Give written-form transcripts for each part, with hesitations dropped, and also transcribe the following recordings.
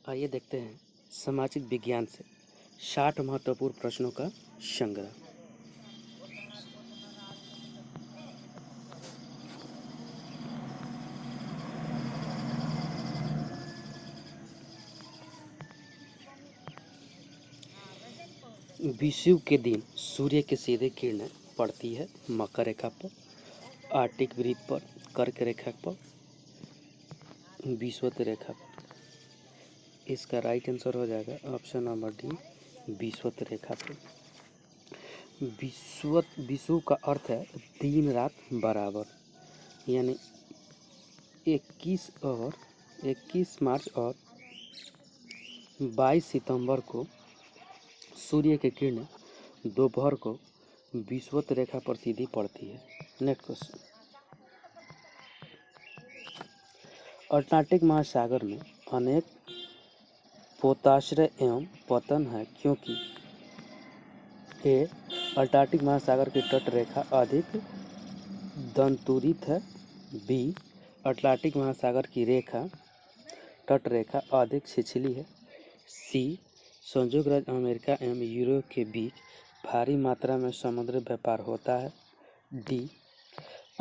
आइए देखते हैं सामाजिक विज्ञान से 60 महत्वपूर्ण प्रश्नों का संग्रह। विषुव के दिन सूर्य की सीधी किरणें पड़ती है मकर रेखा पर, आर्टिक वृत्त पर, कर्क रेखा पर, विषुवत रेखा पर। इसका राइट आंसर हो जाएगा ऑप्शन नंबर डी, विषुवत रेखा पर। विषुव का अर्थ है दिन रात बराबर, यानी 21 मार्च और 22 सितंबर को सूर्य की किरणें दोपहर को विषुवत रेखा पर सीधी पड़ती है। नेक्स्ट क्वेश्चन, अटलांटिक महासागर में अनेक पोताश्रय एवं पतन है क्योंकि ए अटलांटिक महासागर की तट रेखा अधिक दंतुरित है, बी अटलांटिक महासागर की तट रेखा अधिक छिछली है, सी संयुक्त राज्य अमेरिका एवं यूरोप के बीच भारी मात्रा में समुद्री व्यापार होता है, डी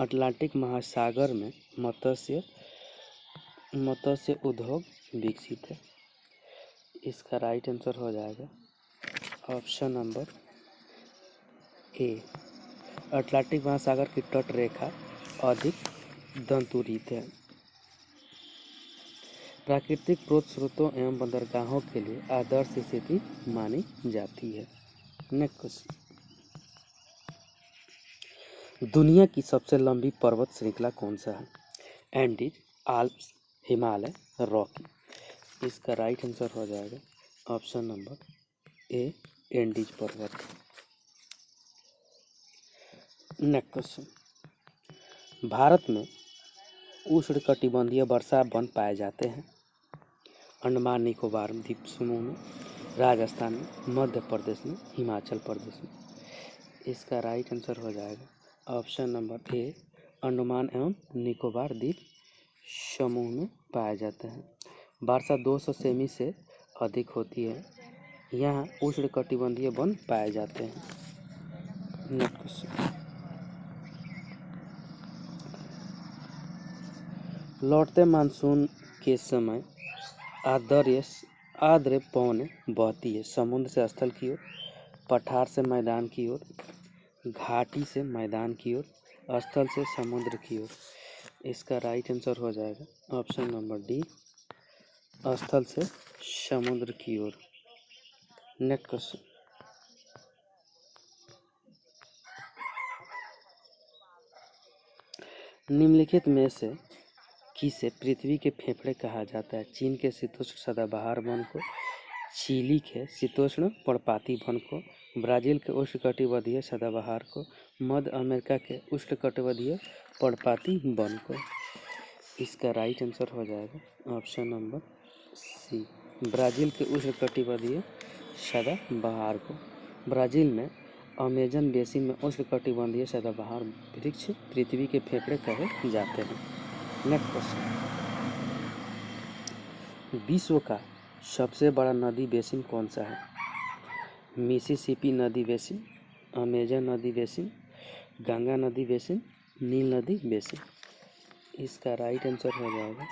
अटलांटिक महासागर में मत्स्य उद्योग विकसित है। इसका राइट आंसर हो जाएगा ऑप्शन नंबर ए, अटलांटिक महासागर की तट रेखा अधिक दंतुरित है। प्राकृतिक स्रोतों एवं बंदरगाहों के लिए आदर्श स्थिति मानी जाती है। नेक्स्ट क्वेश्चन, दुनिया की सबसे लंबी पर्वत श्रृंखला कौन सा है? Andes, Alps, Himalaya, Rocky. इसका राइट आंसर हो जाएगा ऑप्शन नंबर ए, एंडीज पर्वत। नेक्स्ट क्वेश्चन, भारत में उष्णकटिबंधीय वर्षा वन पाए जाते हैं अंडमान निकोबार द्वीप समूह में, राजस्थान में, मध्य प्रदेश में, हिमाचल प्रदेश में। इसका राइट आंसर हो जाएगा ऑप्शन नंबर ए, अंडमान एवं निकोबार द्वीप समूह में पाए जाते हैं। वर्षा 200 सेमी से अधिक होती है, यहाँ उष्णकटिबंधीय वन पाए जाते हैं। नेक्स्ट क्वेश्चन, लौटते मानसून के समय आर्द्र पवनें बहती है समुद्र से स्थल की ओर, पठार से मैदान की ओर, घाटी से मैदान की ओर, स्थल से समुद्र की ओर। इसका राइट आंसर हो जाएगा ऑप्शन नंबर डी, स्थल से समुद्र की ओर। नेक्स्ट क्वेश्चन, निम्नलिखित में से किसे पृथ्वी के फेफड़े कहा जाता है? चीन के शीतोष्ण सदाबहार वन को, चिली के शीतोष्ण पर्णपाती वन को, ब्राज़ील के उष्णकटिबंधीय सदाबहार को, मध्य अमेरिका के उष्णकटिबंधीय पर्णपाती वन को। इसका राइट आंसर हो जाएगा ऑप्शन नंबर सी, ब्राज़ील के उष्णकटिबंधीय सदाबहार को। ब्राज़ील में अमेजन बेसिन में उष्णकटिबंधीय सदाबहार वृक्ष पृथ्वी के फेफड़े कहे जाते हैं। नेक्स्ट क्वेश्चन, विश्व का सबसे बड़ा नदी बेसिन कौन सा है? मिसिसिपी नदी बेसिन, अमेजन नदी बेसिन, गंगा नदी बेसिन, नील नदी बेसिन। इसका राइट आंसर हो जाएगा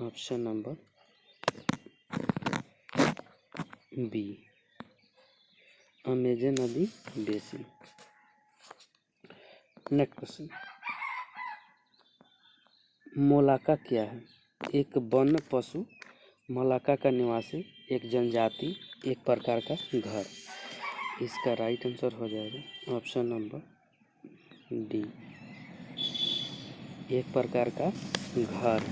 ऑप्शन नंबर बी, अमेजन नदी बेसिन। नेक्स्ट क्वेश्चन, मोलाका क्या है? एक वन्य पशु, मोलाका का निवासी, एक जनजाति, एक प्रकार का घर। इसका राइट आंसर हो जाएगा ऑप्शन नंबर डी, एक प्रकार का घर।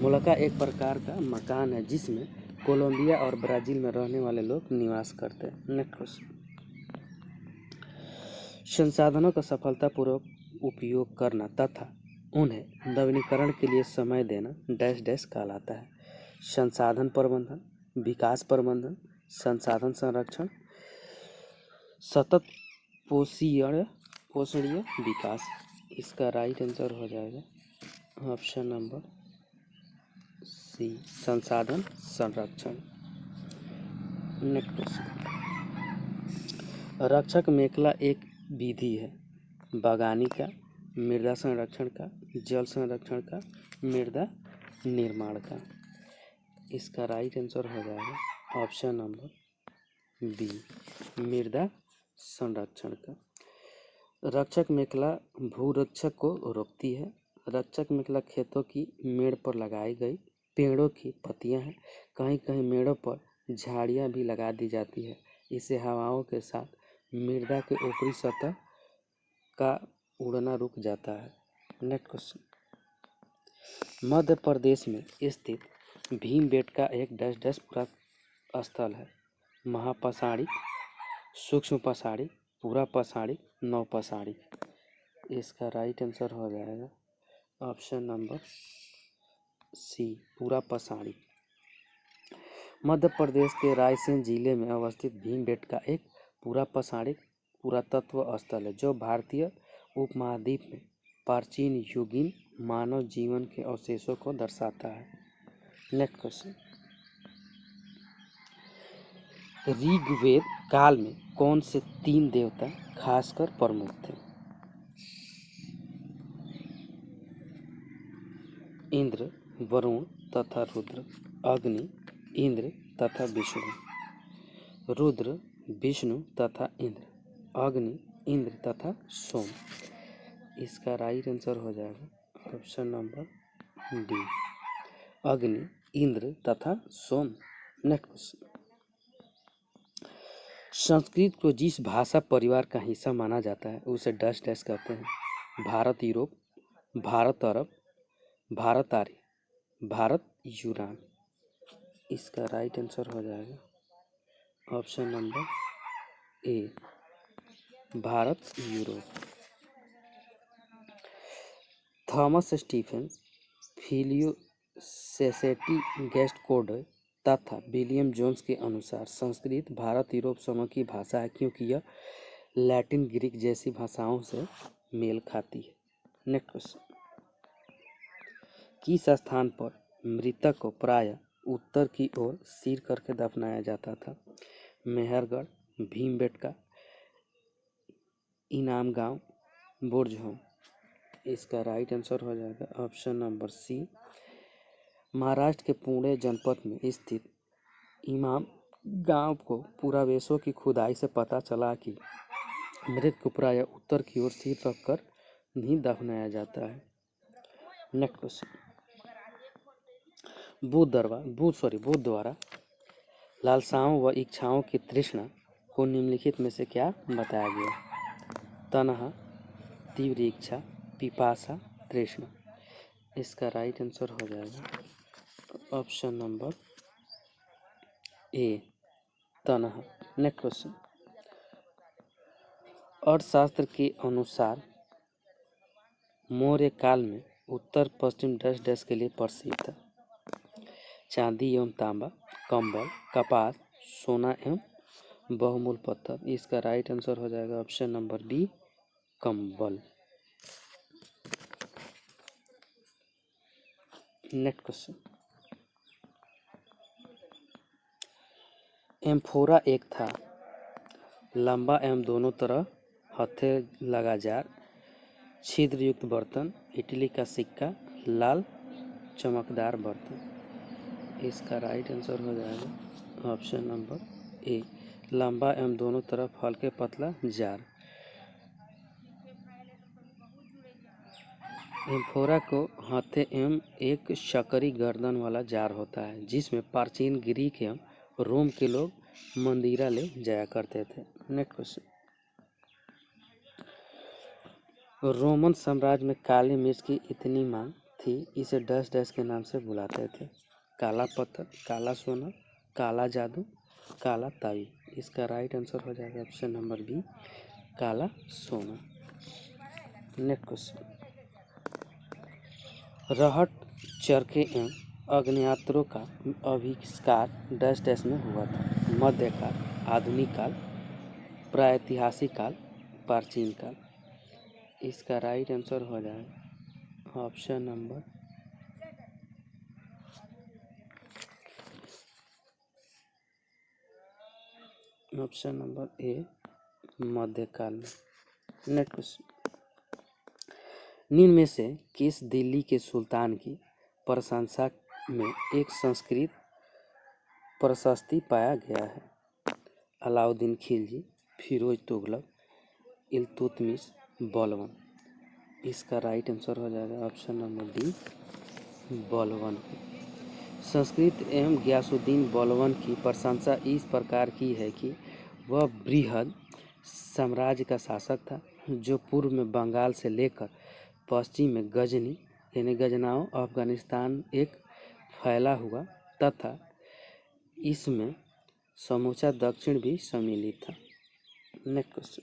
मोलाका एक प्रकार का मकान है जिसमें कोलंबिया और ब्राज़ील में रहने वाले लोग निवास करते हैं। नेक्स्ट क्वेश्चन, संसाधनों का सफलतापूर्वक उपयोग करना तथा उन्हें नवीनीकरण के लिए समय देना डैश डैश कहलाता है? संसाधन प्रबंधन, विकास प्रबंधन, संसाधन संरक्षण, सतत पोषणीय विकास। इसका राइट आंसर हो जाएगा ऑप्शन नंबर सी, सी संसाधन संरक्षण। नेक्स्ट क्वेश्चन, रक्षक मेखला एक विधि है बागवानी का, मृदा संरक्षण का, जल संरक्षण का, मृदा निर्माण का। इसका राइट आंसर हो जाएगा ऑप्शन नंबर बी मृदा संरक्षण का। रक्षक मेखला भूरक्षक को रोकती है। रक्षक मेखला खेतों की मेड़ पर लगाई गई पेड़ों की पत्तियां हैं। कहीं कहीं मेड़ों पर झाड़ियां भी लगा दी जाती है। इससे हवाओं के साथ मृदा के ऊपरी सतह का उड़ना रुक जाता है। नेक्स्ट क्वेश्चन, मध्य प्रदेश में स्थित भीमबेटका एक डैश डैश पुरा स्थल है। महापसाड़ी, सूक्ष्म पसाड़ी, पूरा पसाड़ी, नौ पसाड़ी। इसका राइट आंसर हो जाएगा ऑप्शन नंबर सी पूरा पसाड़ी। मध्य प्रदेश के रायसेन जिले में अवस्थित भीमबेटका एक पूरा पसाड़ी पुरातत्व स्थल है जो भारतीय उपमहाद्वीप में प्राचीन युगीन मानव जीवन के अवशेषों को दर्शाता है। नेक्स्ट क्वेश्चन, ऋग्वेद काल में कौन से 3 देवता खासकर प्रमुख थे? इंद्र, वरुण तथा रुद्र। अग्नि, इंद्र तथा विष्णु। रुद्र, विष्णु तथा इंद्र। अग्नि, इंद्र तथा सोम। इसका राइट आंसर हो जाएगा ऑप्शन नंबर डी अग्नि, इंद्र तथा सोम। नेक्स्ट क्वेश्चन, संस्कृत को जिस भाषा परिवार का हिस्सा माना जाता है उसे डैश डैश कहते हैं। भारत यूरोप, भारत अरब, भारत आर्य, भारत यूरान। इसका राइट आंसर हो जाएगा option number A Bharat Europe. Thomas Stephen, Filippo Sassetti गेस्टकोड तथा विलियम जोन्स के अनुसार संस्कृत भारत यूरोप समूह की भाषा है क्योंकि यह लैटिन ग्रीक जैसी भाषाओं से मेल खाती है। नेक्स्ट क्वेश्चन, किस स्थान पर मृतक को प्रायः उत्तर की ओर सिर करके दफनाया जाता था? मेहरगढ़, भीमबेटका, इनाम गांव, बुर्जहोम। इसका राइट आंसर हो जाएगा ऑप्शन नंबर सी महाराष्ट्र के पुणे जनपद में स्थित इमाम गांव को पुरावेशों की खुदाई से पता चला कि मृत को प्रायः उत्तर की ओर सिर रखकर ही दफनाया जाता है। नेक्स्ट क्वेश्चन, बुद्ध द्वारा लालसाओं व इच्छाओं की तृष्णा को निम्नलिखित में से क्या बताया गया? तन्हा, तीव्र इच्छा, पिपासा, तृष्णा। इसका राइट आंसर हो जाएगा ऑप्शन नंबर ए तन्हा। नेक्स्ट क्वेश्चन, अर्थशास्त्र के अनुसार मौर्य काल में उत्तर पश्चिम डैश डैश के लिए प्रसिद्ध था। चांदी एवं तांबा, कंबल, कपास, सोना एवं बहुमूल्य पत्थर। इसका राइट आंसर हो जाएगा ऑप्शन नंबर बी कंबल। नेक्स्ट क्वेश्चन, एम्फोरा एक था लंबा एवं दोनों तरफ हथे लगा जार, छिद्र युक्त बर्तन, इटली का सिक्का, लाल चमकदार बर्तन। इसका राइट आंसर हो जाएगा ऑप्शन नंबर ए लंबा एवं दोनों तरफ हल्के पतला जार। एम्फोरा को हथे एवं एक शकरी गर्दन वाला जार होता है जिसमें प्राचीन ग्रीक एवं रोम के लोग मंदिरा ले जाया करते थे। नेक्स्ट क्वेश्चन, रोमन साम्राज्य में काली मिर्च की इतनी मांग थी इसे डैश डैश के नाम से बुलाते थे। काला पत्थर, काला सोना, काला जादू, काला तावी। इसका राइट आंसर हो जाएगा ऑप्शन नंबर बी काला सोना। नेक्स्ट क्वेश्चन, रहट, चरखे एवं अग्नियात्रों का आविष्कार डैश डैश में हुआ था। मध्यकाल, आधुनिक काल, प्रागैतिहासिक काल, प्राचीन काल। इसका राइट आंसर हो जाएगा ऑप्शन नंबर ऑप्शन नंबर ए मध्यकाल में। नेक्स्ट क्वेश्चन, निम्न में से किस दिल्ली के सुल्तान की प्रशंसा में एक संस्कृत प्रशस्ति पाया गया है? अलाउद्दीन खिलजी, फिरोज तुगलक, इल्तुतमिश, बलबन। इसका राइट आंसर हो जाएगा option number D Balban. Sanskrit एवं गयासुद्दीन बलबन की प्रशंसा इस प्रकार की है कि वह बृहद साम्राज्य का शासक था जो पूर्व में बंगाल से लेकर पश्चिम में गजनी यानी गजनाओं अफगानिस्तान एक फैला हुआ तथा इसमें समूचा दक्षिण भी सम्मिलित था। नेक्स्ट क्वेश्चन,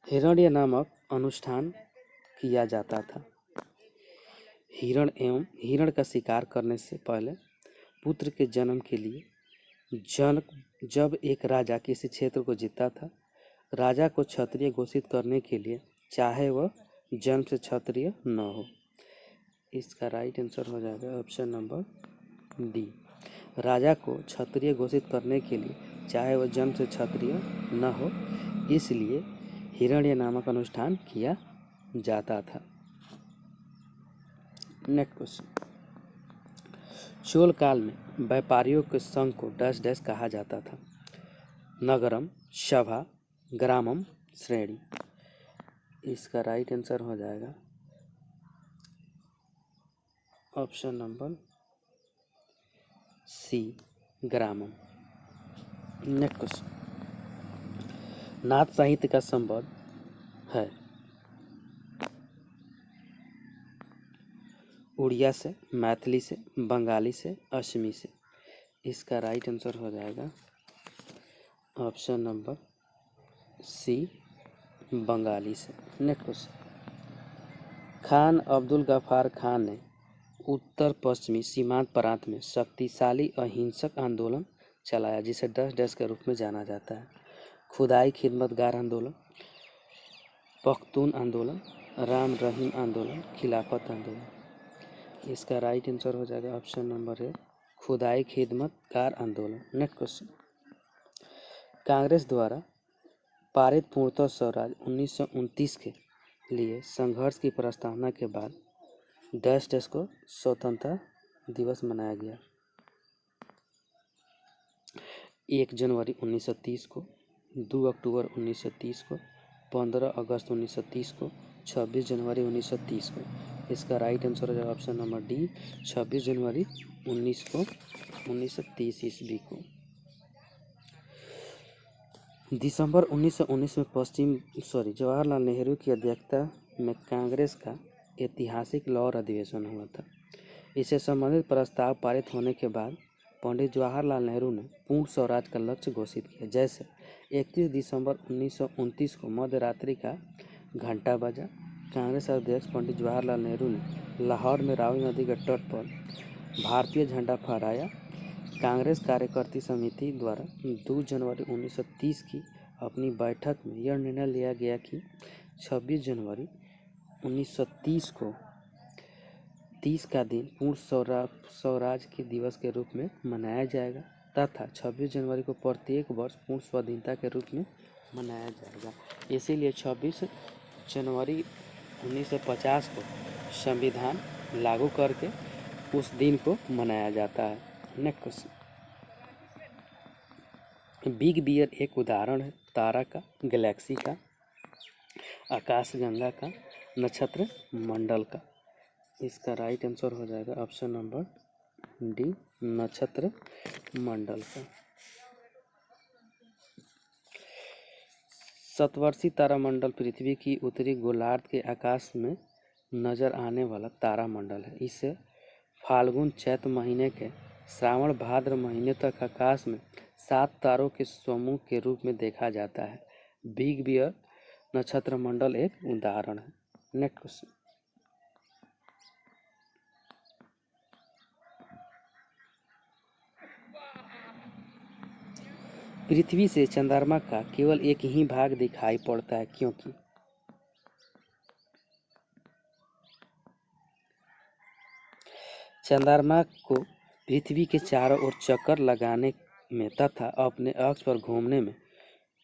हिरण्य नामक अनुष्ठान किया जाता था। हिरण का शिकार करने से पहले पुत्र के जन्म के लिए जब एक राजा किसी क्षेत्र को जीता था, राजा को क्षत्रिय घोषित करने के लिए, चाहे वह जन्म से क्षत्रिय न हो। इसका राइट आंसर हो जाएगा ऑप्शन नंबर डी। राजा को क्षत्रिय घोषित करने के लिए, चाहे वह जन्म से क्षत्रिय न हो, इसलिए हिरण्य नामक अनुष्ठान किया जाता था। नेक्स्ट क्वेश्चन, चोल काल में व्यापारियों के संघ को डैश डैश कहा जाता था। नगरम, सभा, ग्रामम, श्रेणी। इसका राइट आंसर हो जाएगा ऑप्शन नंबर सी ग्रामम। नेक्स्ट क्वेश्चन, नाथ साहित्य का संबंध है उड़िया से, मैथिली से, बंगाली से, असमी से। इसका राइट आंसर हो जाएगा ऑप्शन नंबर सी बंगाली से। नेक्स्ट क्वेश्चन, खान अब्दुल गफ्फार खान ने उत्तर पश्चिमी सीमांत प्रांत में शक्तिशाली अहिंसक आंदोलन चलाया जिसे डैश डैश के रूप में जाना जाता है। खुदाई खिदमतगार आंदोलन, पख्तून आंदोलन, राम रहीम आंदोलन, खिलाफत आंदोलन। इसका राइट आंसर हो जाएगा ऑप्शन नंबर ए खुदाई खिदमतगार आंदोलन। नेक्स्ट क्वेश्चन, कांग्रेस द्वारा पारित पूर्णतः स्वराज 1929 के लिए संघर्ष की प्रस्तावना के बाद डैश डैश को स्वतंत्रता दिवस मनाया गया। 1 जनवरी 1930 को, 2 अक्टूबर 1930 को, 15 अगस्त 1930 को, 26 जनवरी 1930 को। इसका राइट आंसर हो जाएगा ऑप्शन नंबर डी 26 जनवरी 1930 ईस्वी को। दिसंबर 1919 में जवाहरलाल नेहरू की अध्यक्षता में कांग्रेस का ऐतिहासिक लाहौर अधिवेशन हुआ था। इससे संबंधित प्रस्ताव पारित होने के बाद पंडित जवाहरलाल नेहरू ने पूर्ण स्वराज का लक्ष्य घोषित किया। जैसे 31 दिसंबर 1929 को मध्यरात्रि का घंटा बजा, कांग्रेस अध्यक्ष पंडित जवाहरलाल नेहरू ने लाहौर में रावी नदी के तट पर भारतीय झंडा फहराया। कांग्रेस कार्यकारिणी समिति द्वारा 2 जनवरी 1930 की अपनी बैठक में यह निर्णय लिया गया कि 26 जनवरी 1930 को 30 का दिन पूर्ण स्वराज के दिवस के रूप में मनाया जाएगा तथा 26 जनवरी को प्रत्येक वर्ष पूर्ण स्वाधीनता के रूप में मनाया जाएगा। इसीलिए 26 जनवरी 1950 को संविधान लागू करके उस दिन को मनाया जाता है। नेक्स्ट क्वेश्चन, बिग बियर एक उदाहरण है तारा का, गैलेक्सी का, आकाशगंगा का, नक्षत्र मंडल का। इसका राइट आंसर हो जाएगा ऑप्शन नंबर डी नक्षत्र मंडल का। सप्तवर्षीय तारामंडल पृथ्वी की उत्तरी गोलार्ध के आकाश में नजर आने वाला तारामंडल है। इसे फाल्गुन चैत्र महीने के श्रावण भाद्र महीने तक आकाश में 7 तारों के समूह के रूप में देखा जाता है। बिग बियर नक्षत्र मंडल एक उदाहरण है। नेक्स्ट क्वेश्चन, पृथ्वी से चंद्रमा का केवल एक ही भाग दिखाई पड़ता है क्योंकि चंद्रमा को पृथ्वी के चारों ओर चक्कर लगाने में तथा अपने अक्ष पर घूमने में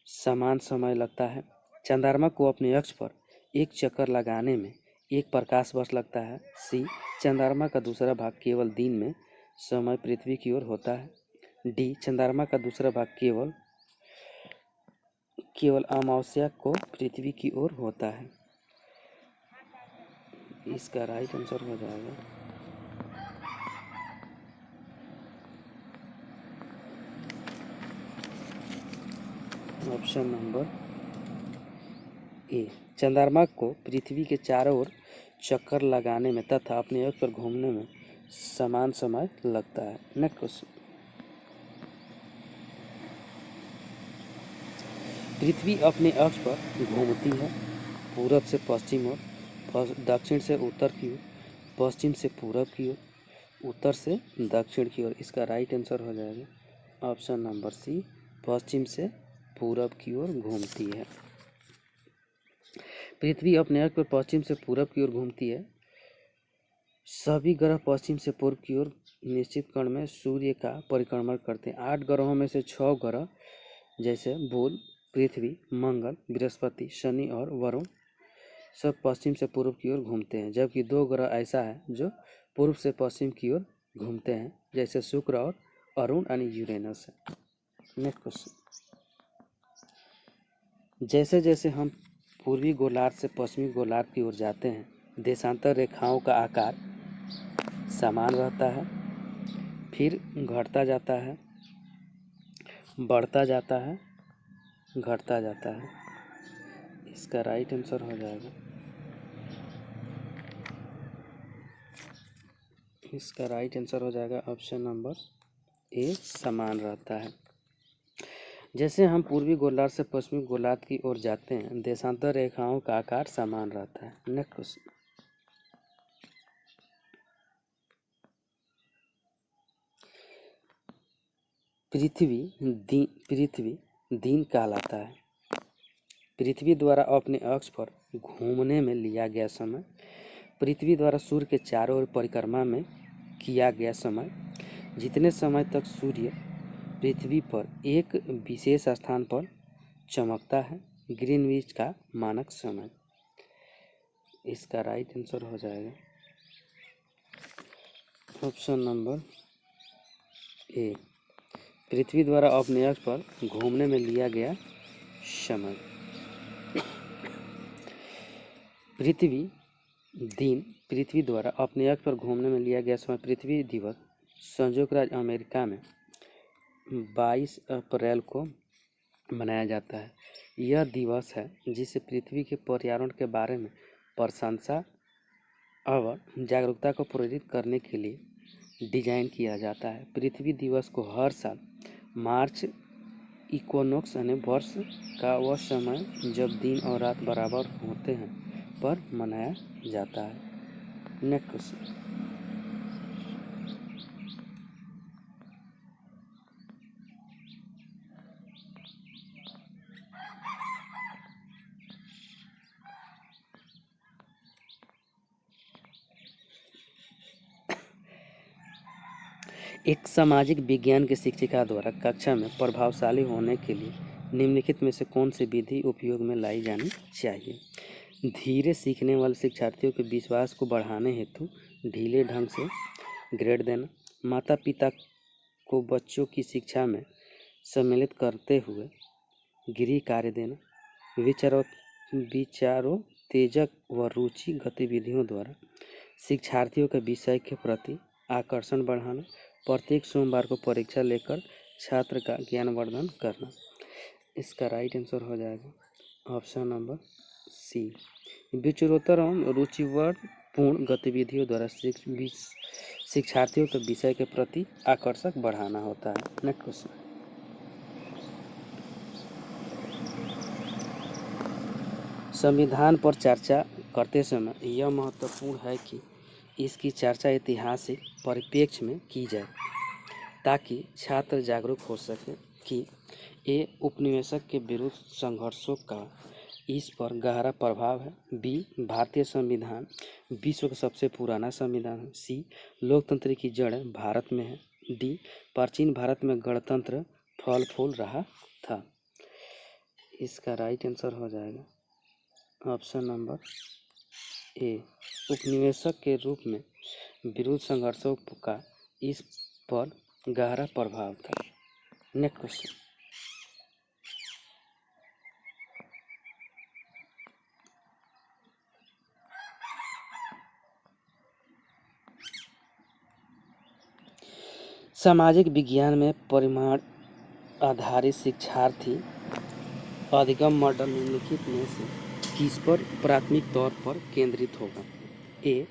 समान समय लगता है। चंद्रमा को अपने अक्ष पर एक चक्कर लगाने में 1 प्रकाश वर्ष लगता है। सी, चंद्रमा का दूसरा भाग केवल दिन में समय पृथ्वी की ओर होता है। डी, चंद्रमा का दूसरा भाग केवल अमावस्या को पृथ्वी की ओर होता है। इसका राइट आंसर हो जाएगा ऑप्शन नंबर ए। चंद्रमा को पृथ्वी के चारों ओर चक्कर लगाने में तथा अपने अक्ष पर घूमने में समान समय लगता है। नेक्स्ट क्वेश्चन, पृथ्वी अपने अक्ष पर घूमती है पूरब से पश्चिम ओर, दक्षिण से उत्तर की ओर, पश्चिम से पूरब की ओर, उत्तर से दक्षिण की ओर। इसका राइट आंसर हो जाएगा ऑप्शन नंबर सी, पश्चिम से पूरब की ओर घूमती है। पृथ्वी अपने अक्ष पर पश्चिम से पूरब की ओर घूमती है। सभी ग्रह पश्चिम से पूर्व की ओर निश्चित कोण में सूर्य का परिक्रमण करते हैं। 8 ग्रहों में से 6 ग्रह जैसे बुध, पृथ्वी, मंगल, बृहस्पति, शनि और वरुण सब पश्चिम से पूर्व की ओर घूमते हैं, जबकि 2 ग्रह ऐसा है जो पूर्व से पश्चिम की ओर घूमते हैं, जैसे शुक्र और अरुण यानी यूरेनस है। नेक्स्ट क्वेश्चन, जैसे जैसे हम पूर्वी गोलार्ध से पश्चिमी गोलार्ध की ओर जाते हैं, देशांतर रेखाओं का आकार समान रहता है, फिर घटता जाता है, बढ़ता जाता है, घटता जाता है। इसका राइट आंसर हो जाएगा ऑप्शन नंबर ए, समान रहता है। जैसे हम पूर्वी गोलार्ध से पश्चिमी गोलार्ध की ओर जाते हैं, देशांतर रेखाओं का आकार समान रहता है। नेक्स्ट क्वेश्चन, पृथ्वी दिन कहलाता है। पृथ्वी द्वारा अपने अक्ष पर घूमने में लिया गया समय, पृथ्वी द्वारा सूर्य के चारों ओर परिक्रमा में किया गया समय, जितने समय तक सूर्य पृथ्वी पर एक विशेष स्थान पर चमकता है, ग्रीनविच का मानक समय। इसका राइट आंसर हो जाएगा ऑप्शन नंबर ए, पृथ्वी द्वारा अपने अक्ष पर घूमने में लिया गया समय। पृथ्वी द्वारा अपने अक्ष पर घूमने में लिया गया समय पृथ्वी दिवस संयुक्त राज्य अमेरिका में 22 अप्रैल को मनाया जाता है। यह दिवस है जिसे पृथ्वी के पर्यावरण के बारे में प्रशंसा और जागरूकता को प्रेरित करने के लिए डिजाइन किया जाता है। पृथ्वी दिवस को हर साल मार्च इक्विनोक्स यानी वर्ष का वह समय जब दिन और रात बराबर होते हैं पर मनाया जाता है। नेक्स्ट क्वेश्चन, एक सामाजिक विज्ञान की शिक्षिका द्वारा कक्षा में प्रभावशाली होने के लिए निम्नलिखित में से कौन सी विधि उपयोग में लाई जानी चाहिए? धीरे सीखने वाले शिक्षार्थियों के विश्वास को बढ़ाने हेतु ढीले ढंग से ग्रेड देना, माता पिता को बच्चों की शिक्षा में सम्मिलित करते हुए गृह कार्य देना, विचारोत्तेजक व रुचि गतिविधियों द्वारा शिक्षार्थियों के विषय के प्रति आकर्षण बढ़ाना, प्रत्येक सोमवार को परीक्षा लेकर छात्र का ज्ञानवर्धन करना। इसका राइट आंसर हो जाएगा ऑप्शन नंबर सी, विचारोत्तर एवं रुचिपूर्ण गतिविधियों द्वारा शिक्षार्थियों के विषय के प्रति आकर्षक बढ़ाना होता है। नेक्स्ट क्वेश्चन, संविधान पर चर्चा करते समय यह महत्वपूर्ण है कि इसकी चर्चा ऐतिहासिक परिप्रेक्ष्य में की जाए ताकि छात्र जागरूक हो सके कि ये उपनिवेशक के विरुद्ध संघर्षों का इस पर गहरा प्रभाव है। बी, भारतीय संविधान विश्व का सबसे पुराना संविधान है। सी, लोकतंत्र की जड़ भारत में है। डी, प्राचीन भारत में गणतंत्र फल फूल रहा था। इसका राइट आंसर हो जाएगा ऑप्शन नंबर ए। उपनिवेशक के रूप में विरुद्ध संघर्षों का इस पर गहरा प्रभाव था। Next question. सामाजिक विज्ञान में परिमाण आधारित शिक्षार्थी अधिगम मॉडल निम्नलिखित में से किस पर प्राथमिक तौर पर केंद्रित होगा? ए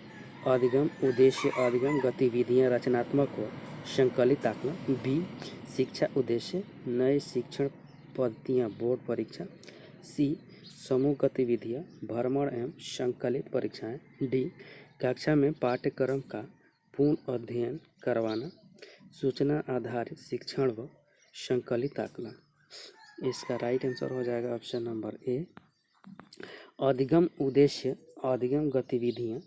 अधिगम उद्देश्य अधिगम गतिविधियां रचनात्मक व संकलित आकलन। बी शिक्षा उद्देश्य नए शिक्षण पद्धतियां बोर्ड परीक्षा। सी समूह गतिविधियां भ्रमण एवं संकलित परीक्षाएं। डी कक्षा में पाठ्यक्रम का पूर्ण अध्ययन करवाना। सूचना आधारित शिक्षण व संकलित आकलन। इसका राइट आंसर हो जाएगा ऑप्शन नंबर ए। अधिगम उद्देश्य अधिगम गतिविधियां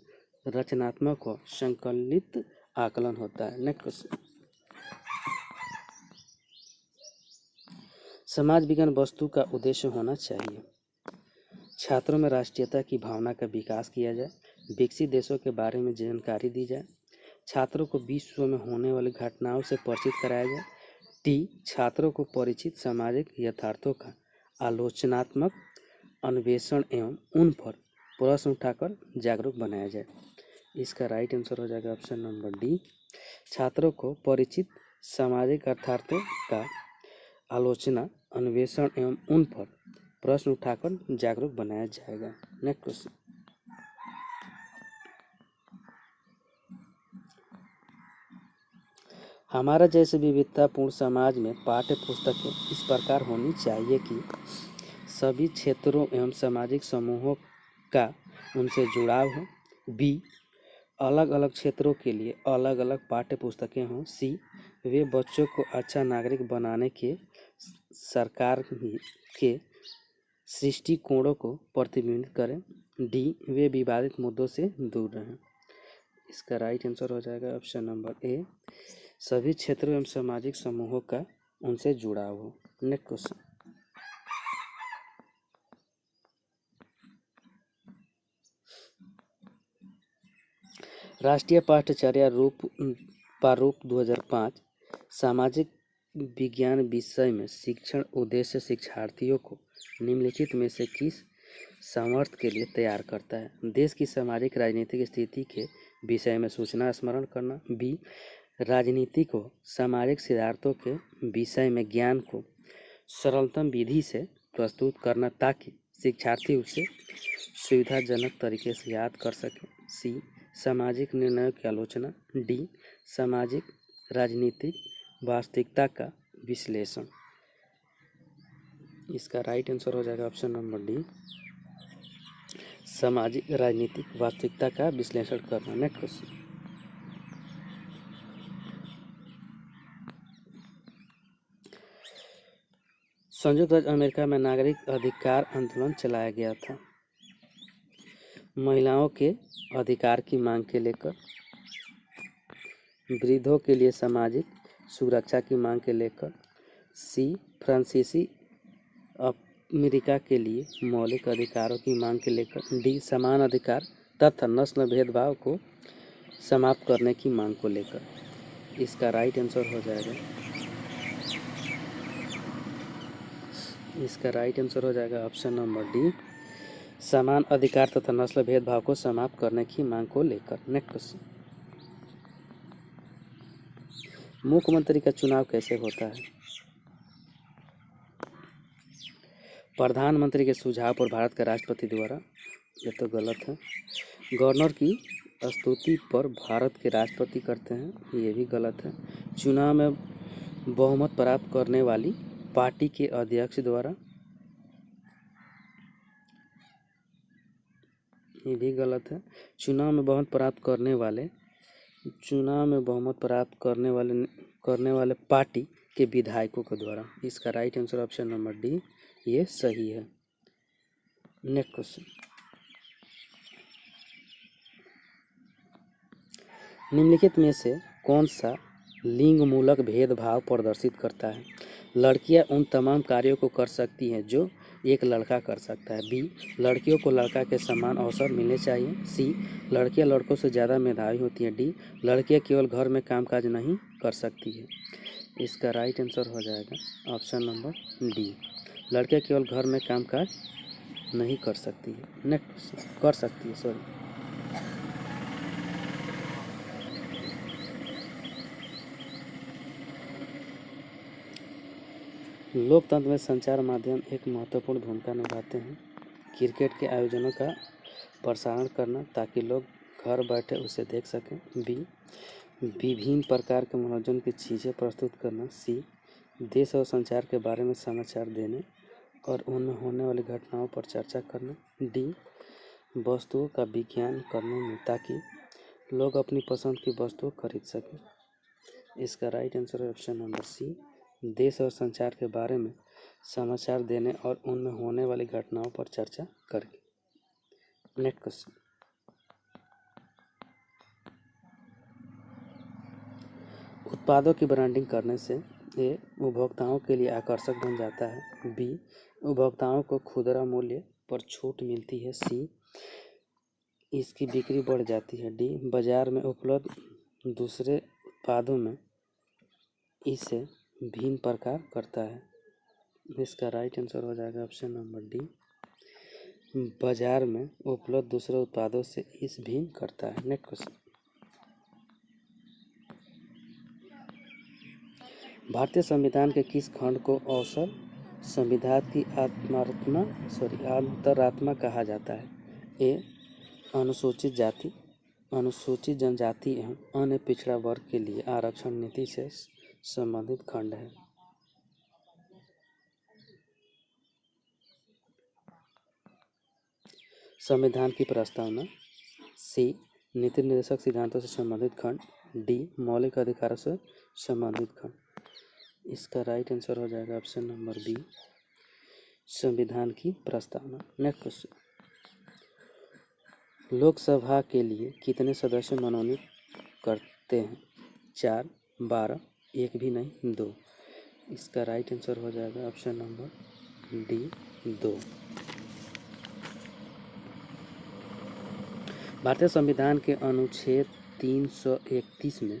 रचनात्मक व संकलित आकलन होता है। Next question. समाज विज्ञान वस्तु का उद्देश्य होना चाहिए। छात्रों में राष्ट्रीयता की भावना का विकास किया जाए। विकसित देशों के बारे में जानकारी दी जाए। छात्रों को विश्व में होने वाली घटनाओं से परिचित कराया जाए। टी छात्रों को परिचित सामाजिक यथार्थों का आलोचनात्मक अन्वेषण एवं उन पर प्रश्न उठाकर जागरूक बनाया जाए। इसका राइट आंसर हो जाएगा ऑप्शन नंबर डी। छात्रों को परिचित सामाजिक यथार्थों का आलोचना अन्वेषण एवं उन पर प्रश्न उठाकर जागरूक बनाया जाएगा। Next question. हमारा जैसे विविधतापूर्ण समाज में पाठ्य पुस्तकें इस प्रकार होनी चाहिए कि सभी क्षेत्रों एवं सामाजिक समूहों का उनसे जुड़ाव हो। बी अलग अलग क्षेत्रों के लिए अलग अलग पाठ्य पुस्तकें हों। सी वे बच्चों को अच्छा नागरिक बनाने के सरकार के दृष्टिकोणों को प्रतिबिंबित करें। डी वे विवादित मुद्दों से दूर रहें। इसका राइट आंसर हो जाएगा ऑप्शन नंबर ए। सभी क्षेत्रों एवं सामाजिक समूहों का उनसे जुड़ाव हो। Next question. राष्ट्रीय पाठ्यचर्या प्रारूप 2005 सामाजिक विज्ञान विषय में शिक्षण उद्देश्य शिक्षार्थियों को निम्नलिखित में से किस सामर्थ्य के लिए तैयार करता है? देश की सामाजिक राजनीतिक स्थिति के विषय में सूचना स्मरण करना। बी राजनीति को सामाजिक सिद्धांतों के विषय में ज्ञान को सरलतम विधि से प्रस्तुत करना ताकि शिक्षार्थी उसे सुविधाजनक तरीके से याद कर सके। सी सामाजिक निर्णयों की आलोचना। डी सामाजिक राजनीतिक वास्तविकता का विश्लेषण। इसका राइट आंसर हो जाएगा ऑप्शन नंबर डी सामाजिक राजनीतिक वास्तविकता का विश्लेषण करना। Next question. संयुक्त राज्य अमेरिका में नागरिक अधिकार आंदोलन चलाया गया था। महिलाओं के अधिकार की मांग के लेकर, वृद्धों के लिए सामाजिक सुरक्षा की मांग के लेकर। सी फ्रांसीसी अमेरिका के लिए मौलिक अधिकारों की मांग के लेकर। डी समान अधिकार तथा नस्ल भेदभाव को समाप्त करने की मांग को लेकर। इसका राइट आंसर हो जाएगा ऑप्शन नंबर डी समान अधिकार तथा नस्ल भेदभाव को समाप्त करने की मांग को लेकर। Next question. मुख्यमंत्री का चुनाव कैसे होता है? प्रधानमंत्री के सुझाव पर भारत के राष्ट्रपति द्वारा। ये तो गलत है। गवर्नर की स्तुति पर भारत के राष्ट्रपति करते हैं। ये भी गलत है। चुनाव में बहुमत प्राप्त करने वाली पार्टी के अध्यक्ष द्वारा। ये भी गलत है। चुनाव में बहुमत प्राप्त करने वाले पार्टी के विधायकों के द्वारा। इसका right answer option number D ये सही है। Next question. निम्नलिखित में से कौन सा लिंग मूलक भेदभाव प्रदर्शित करता है? लड़कियां उन तमाम कार्यों को कर सकती हैं जो एक लड़का कर सकता है। बी, लड़कियों को लड़का के समान अवसर मिलने चाहिए। सी, लड़कियां लड़कों से ज़्यादा मेधावी होती हैं। डी, लड़कियां केवल घर में कामकाज नहीं कर सकती है। इसका राइट आंसर हो जाएगा ऑप्शन नंबर डी, लड़कियां केवल घर में कामकाज नहीं कर सकती है। नेक्स्ट कर सकती है, सॉरी। लोकतंत्र में संचार माध्यम एक महत्वपूर्ण भूमिका निभाते हैं। क्रिकेट के आयोजनों का प्रसारण करना ताकि लोग घर बैठे उसे देख सकें। बी, विभिन्न प्रकार के मनोरंजन की चीज़ें प्रस्तुत करना। सी, देश और संचार के बारे में समाचार देने और उनमें होने वाली घटनाओं पर चर्चा करना। डी, वस्तुओं का विज्ञान करने में ताकि लोग अपनी पसंद की वस्तु खरीद सकें। इसका राइट आंसर है ऑप्शन नंबर सी, देश और संचार के बारे में समाचार देने और उनमें होने वाली घटनाओं पर चर्चा करके। नेक्स्ट क्वेश्चन, उत्पादों की ब्रांडिंग करने से ए, उपभोक्ताओं के लिए आकर्षक बन जाता है। बी, उपभोक्ताओं को खुदरा मूल्य पर छूट मिलती है। सी, इसकी बिक्री बढ़ जाती है। डी, बाजार में उपलब्ध दूसरे उत्पादों में इसे भिन्न प्रकार करता है। इसका राइट आंसर हो जाएगा ऑप्शन नंबर डी, बाजार में उपलब्ध दूसरे उत्पादों से इस भिन्न करता है। नेक्स्ट क्वेश्चन, भारतीय संविधान के किस खंड को अवसर संविधान की अंतरात्मा कहा जाता है? ए, अनुसूचित जाति, अनुसूचित जनजाति एवं अन्य पिछड़ा वर्ग के लिए आरक्षण नीति से संबंधित खंड है। संविधान की प्रस्तावना। सी, नीति निर्देशक सिद्धांतों से संबंधित खंड। डी, मौलिक अधिकारों से संबंधित खंड। इसका राइट आंसर हो जाएगा ऑप्शन नंबर बी, संविधान की प्रस्तावना। नेक्स्ट क्वेश्चन, लोकसभा के लिए कितने सदस्य मनोनीत करते हैं? 4, 12, एक भी नहीं, 2। इसका राइट आंसर हो जाएगा ऑप्शन नंबर डी, 2। भारतीय संविधान के अनुच्छेद 331 में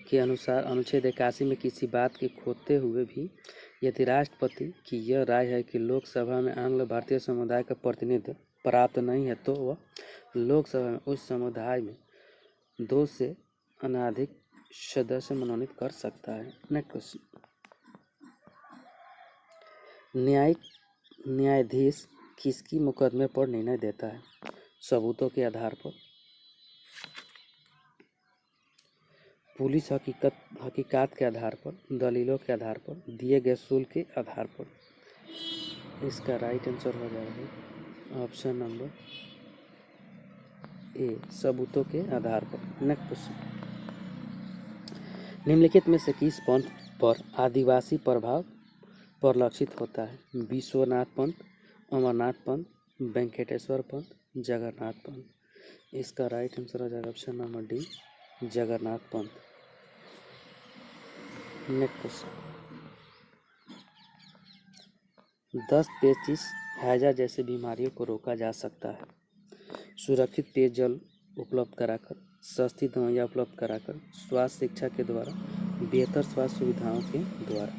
के अनुसार अनुच्छेद 81 में किसी बात के खोते हुए भी यदि राष्ट्रपति की यह राय है कि लोकसभा में आंग्ल भारतीय समुदाय का प्रतिनिधित्व प्राप्त नहीं है तो वह लोकसभा में उस समुदाय में 2 से अनधिक सदस्य मनोनीत कर सकता है। नेक्स्ट क्वेश्चन, न्यायाधीश किसकी मुकदमे पर निर्णय देता है? सबूतों के आधार पर, पुलिस हकीकात के आधार पर, दलीलों के आधार पर, दिए गए शुल्क के आधार पर। इसका राइट आंसर हो जाएगा ऑप्शन नंबर ए, सबूतों के आधार पर। नेक्स्ट क्वेश्चन, निम्नलिखित में से किस पंथ पर आदिवासी प्रभाव परिलक्षित होता है? विश्वनाथ पंथ, अमरनाथ पंथ, वेंकटेश्वर पंथ, जगन्नाथ पंथ। इसका राइट आंसर हो जाएगा ऑप्शन नंबर डी, जगन्नाथ पंथ। नेक्स्ट क्वेश्चन, 10 पेचिश हैजा जैसे बीमारियों को रोका जा सकता है सुरक्षित पेयजल उपलब्ध कराकर, सस्ती दवाइयाँ उपलब्ध कराकर, स्वास्थ्य शिक्षा के द्वारा, बेहतर स्वास्थ्य सुविधाओं के द्वारा।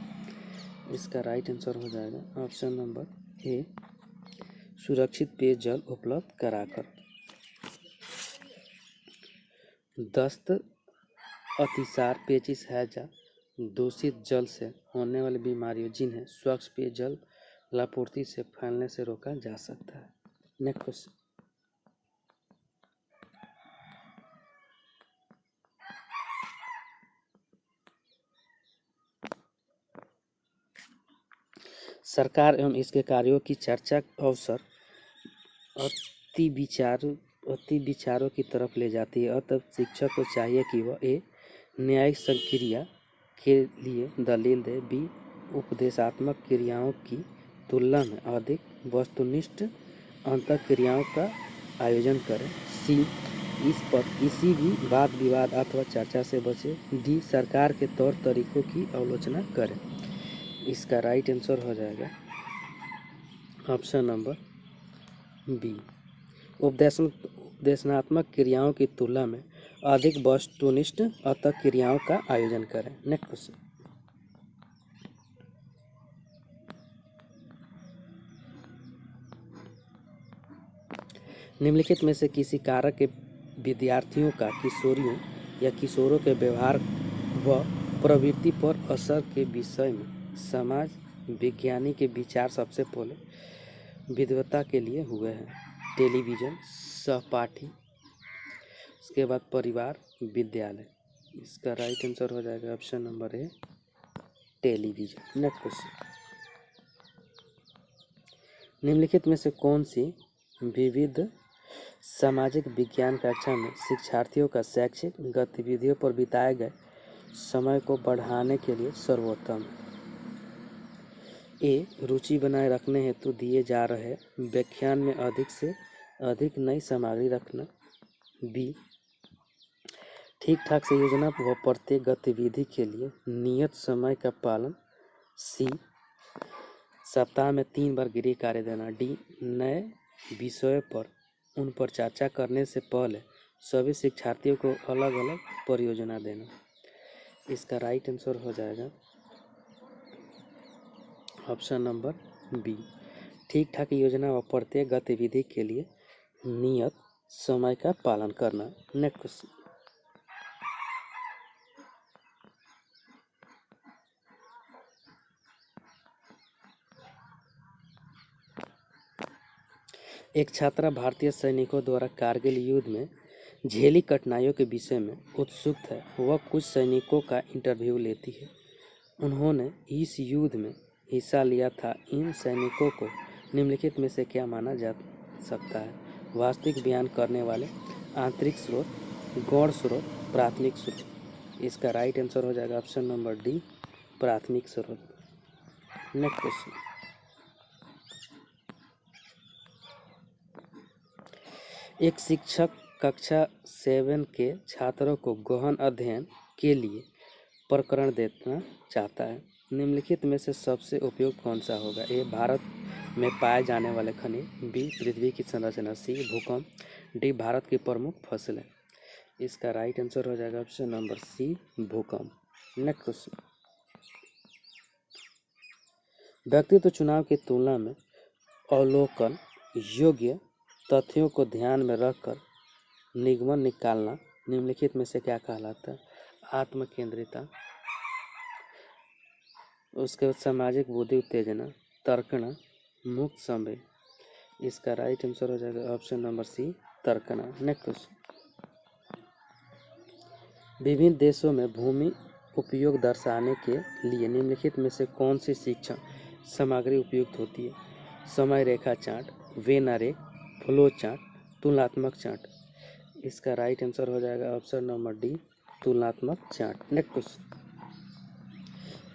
इसका राइट आंसर हो जाएगा ऑप्शन नंबर ए, सुरक्षित पेयजल उपलब्ध कराकर। दस्त, अतिसार, पेचिश हैजा दूषित जल से होने वाली बीमारियों जिन्हें स्वच्छ पेयजल आपूर्ति से फैलने से रोका जा सकता है। नेक्स्ट क्वेश्चन, सरकार एवं इसके कार्यों की चर्चा अवसर अति विचारों की तरफ ले जाती है। अतः शिक्षक को चाहिए कि वह ए, न्यायिक संक्रिया के लिए दलील दे। बी, उपदेशात्मक क्रियाओं की तुलना में अधिक वस्तुनिष्ठ अंतःक्रियाओं का आयोजन करें। सी, इस पर किसी भी वाद विवाद अथवा चर्चा से बचे। डी, सरकार के तौर तरीकों की आलोचना करें। इसका राइट आंसर हो जाएगा ऑप्शन नंबर बी। उपदेशनात्मक क्रियाओं की तुलना में अधिक वस्तुनिष्ठ अतः क्रियाओं का आयोजन करें। Next question. निम्नलिखित में से किसी कारक के विद्यार्थियों का किशोरियों या किशोरों के व्यवहार व प्रवृत्ति पर असर के विषय में समाज विज्ञानी के विचार सबसे पहले विद्वता के लिए हुए हैं। टेलीविज़न, सहपाठी, उसके बाद परिवार, विद्यालय। इसका राइट आंसर हो जाएगा ऑप्शन नंबर ए, टेलीविज़न। Next question. निम्नलिखित में से कौन सी विविध सामाजिक विज्ञान कक्षा में शिक्षार्थियों का शैक्षिक गतिविधियों पर बिताए गए समय को बढ़ाने के लिए सर्वोत्तम है? ए, रुचि बनाए रखने हेतु दिए जा रहे व्याख्यान में अधिक से अधिक नई सामग्री रखना। बी, ठीक ठाक से योजना व प्रत्येक गतिविधि के लिए नियत समय का पालन। सी, सप्ताह में 3 बार गृह कार्य देना। डी, नए विषयों पर उन पर चर्चा करने से पहले सभी शिक्षार्थियों को अलग अलग परियोजना देना। इसका राइट आंसर हो जाएगा ऑप्शन नंबर बी, ठीक ठाक योजना व प्रत्येक गतिविधि के लिए नियत समय का पालन करना। Next question. एक छात्रा भारतीय सैनिकों द्वारा कारगिल युद्ध में झेली कठिनाइयों के विषय में उत्सुक है। वह कुछ सैनिकों का इंटरव्यू लेती है। उन्होंने इस युद्ध में हिस्सा लिया था। इन सैनिकों को निम्नलिखित में से क्या माना जा सकता है? वास्तविक बयान करने वाले, आंतरिक स्रोत, गौण स्रोत, प्राथमिक स्रोत। इसका राइट आंसर हो जाएगा ऑप्शन नंबर डी, प्राथमिक स्रोत। Next question. एक शिक्षक कक्षा 7 के छात्रों को गहन अध्ययन के लिए प्रकरण देना चाहता है। निम्नलिखित में से सबसे उपयुक्त कौन सा होगा? ए, भारत में पाए जाने वाले खनिज। बी, पृथ्वी की संरचना। सी, भूकंप। डी, भारत की प्रमुख फसलें। इसका राइट आंसर हो जाएगा ऑप्शन नंबर सी, भूकंप। Next question. व्यक्तित्व चुनाव की तुलना में अवलोकन योग्य तथ्यों को ध्यान में रखकर निगमन निकालना निम्नलिखित में से क्या कहलाता है? आत्म केंद्रिता, उसके बाद सामाजिक बुद्धि उत्तेजना, तर्कना, मुक्त संवेग। इसका राइट आंसर हो जाएगा ऑप्शन नंबर सी, तर्कना। Next question. विभिन्न देशों में भूमि उपयोग दर्शाने के लिए निम्नलिखित में से कौन सी शिक्षण सामग्री उपयुक्त होती है? समय रेखा चार्ट, वेन आरेख, फ्लो चार्ट, तुलनात्मक चार्ट। इसका राइट आंसर हो जाएगा ऑप्शन नंबर डी, तुलनात्मक चार्ट। Next question.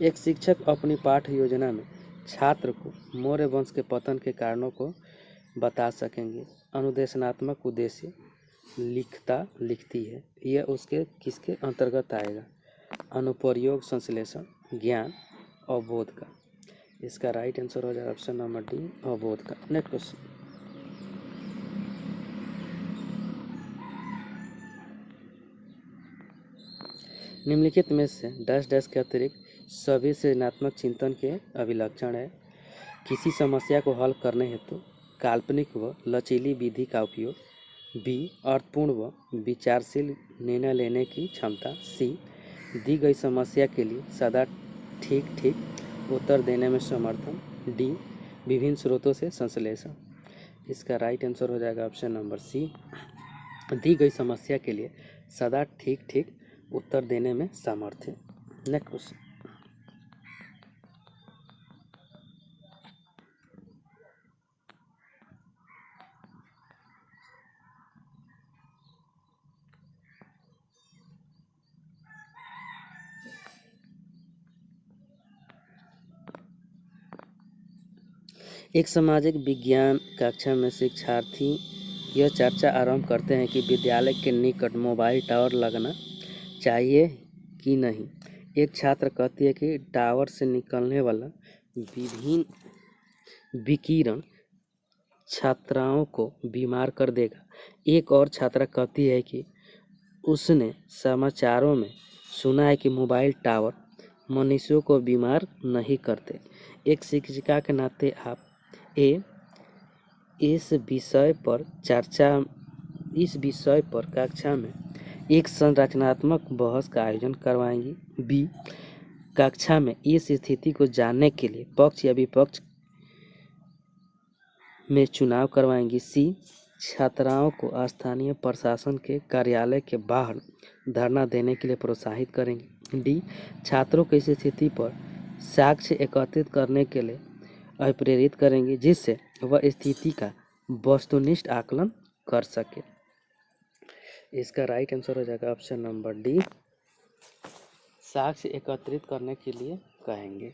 एक शिक्षक अपनी पाठ्य योजना में छात्र को मौर्य वंश के पतन के कारणों को बता सकेंगे। अनुदेशनात्मक उद्देश्य लिखती है। यह उसके किसके अंतर्गत आएगा? अनुप्रयोग, संश्लेषण, ज्ञान, अवबोध का। इसका राइट आंसर हो जाएगा ऑप्शन नंबर डी, अवबोध का। Next question. निम्नलिखित में से डैश डैश के अतिरिक्त सभी सृजनात्मक चिंतन के अभिलक्षण है। किसी समस्या को हल करने हेतु काल्पनिक व लचीली विधि का उपयोग। बी, अर्थपूर्ण व विचारशील निर्णय लेने की क्षमता। सी, दी गई समस्या के लिए सदा ठीक उत्तर देने में समर्थन। डी, विभिन्न स्रोतों से संश्लेषण। इसका राइट आंसर हो जाएगा ऑप्शन नंबर सी, दी गई समस्या के लिए सदा ठीक उत्तर देने में सामर्थ्य। Next question. एक सामाजिक विज्ञान कक्षा में शिक्षार्थी यह चर्चा आरंभ करते हैं कि विद्यालय के निकट मोबाइल टावर लगना चाहिए कि नहीं। एक छात्र कहती है कि टावर से निकलने वाला विभिन्न विकिरण छात्राओं को बीमार कर देगा। एक और छात्रा कहती है कि उसने समाचारों में सुना है कि मोबाइल टावर मनुष्यों को बीमार नहीं करते। एक शिक्षिका के नाते आप इस विषय पर कक्षा में एक संरचनात्मक बहस का आयोजन करवाएंगी। बी, कक्षा में इस स्थिति को जानने के लिए पक्ष या विपक्ष में चुनाव करवाएंगी। सी, छात्राओं को स्थानीय प्रशासन के कार्यालय के बाहर धरना देने के लिए प्रोत्साहित करेंगे। डी, छात्रों को इस स्थिति पर साक्ष्य एकत्रित करने के लिए अप्रेरित करेंगे जिससे वह स्थिति का वस्तुनिष्ठ आकलन कर सके। इसका राइट आंसर हो जाएगा ऑप्शन नंबर डी, साक्ष्य एकत्रित करने के लिए कहेंगे।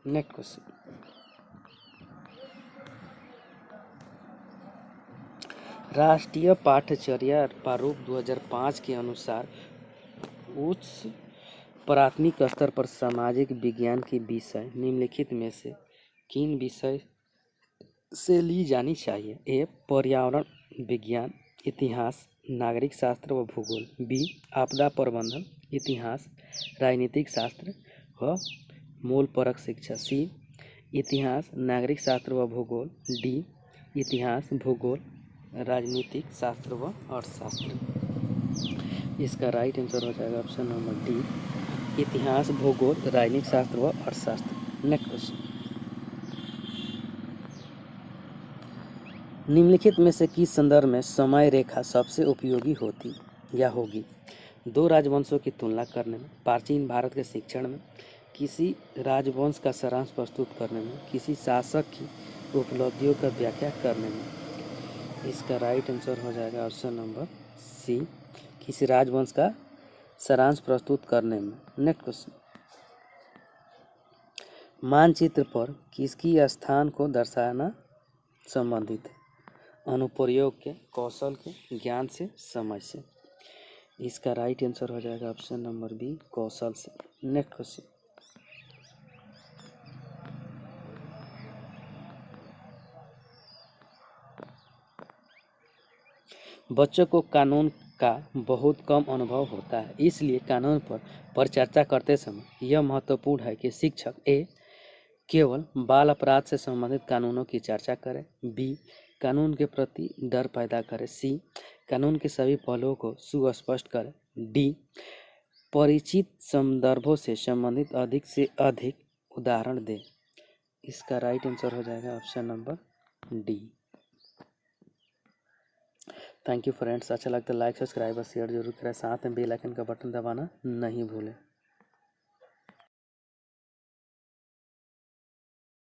नेक्स्ट क्वेश्चन, राष्ट्रीय पाठ्यचर्या प्रारूप 2005 के अनुसार उच्च प्राथमिक स्तर पर सामाजिक विज्ञान के विषय निम्नलिखित में से किन विषय से ली जानी चाहिए? ए, पर्यावरण विज्ञान, इतिहास, नागरिक शास्त्र व भूगोल। बी, आपदा प्रबंधन, इतिहास, राजनीतिक शास्त्र व मूलपरक शिक्षा। सी, इतिहास, नागरिक शास्त्र व भूगोल। डी, इतिहास, भूगोल, राजनीतिक शास्त्र व अर्थशास्त्र। इसका राइट आंसर हो जाएगा ऑप्शन नंबर डी, इतिहास, भूगोल, राजनीतिक शास्त्र व अर्थशास्त्र। नेक्स्ट क्वेश्चन, निम्नलिखित में से किस संदर्भ में समय रेखा सबसे उपयोगी होती या होगी? दो राजवंशों की तुलना करने में, प्राचीन भारत के शिक्षण में, किसी राजवंश का सारांश प्रस्तुत करने में, किसी शासक की उपलब्धियों का व्याख्या करने में। इसका राइट आंसर हो जाएगा ऑप्शन नंबर सी, किसी राजवंश का सारांश प्रस्तुत करने में। नेक्स्ट क्वेश्चन, मानचित्र पर किसकी स्थान को दर्शाना संबंधित है? अनुप्रयोग के, कौशल के, ज्ञान से, समझ से। इसका राइट आंसर हो जाएगा ऑप्शन नंबर बी, कौशल से। नेक्स्ट क्वेश्चन, बच्चों को कानून का बहुत कम अनुभव होता है, इसलिए कानून पर चर्चा करते समय यह महत्वपूर्ण है कि शिक्षक ए, केवल बाल अपराध से संबंधित कानूनों की चर्चा करें। बी, कानून के प्रति डर पैदा करें। सी, कानून के सभी पहलुओं को सुस्पष्ट करें। डी, परिचित संदर्भों से संबंधित अधिक से अधिक उदाहरण दें। इसका राइट आंसर हो जाएगा option number D. Thank you friends, अच्छा लगता है लाइक, सब्सक्राइब और शेयर जरूर करें, साथ में बेल आइकन का बटन दबाना नहीं भूलें।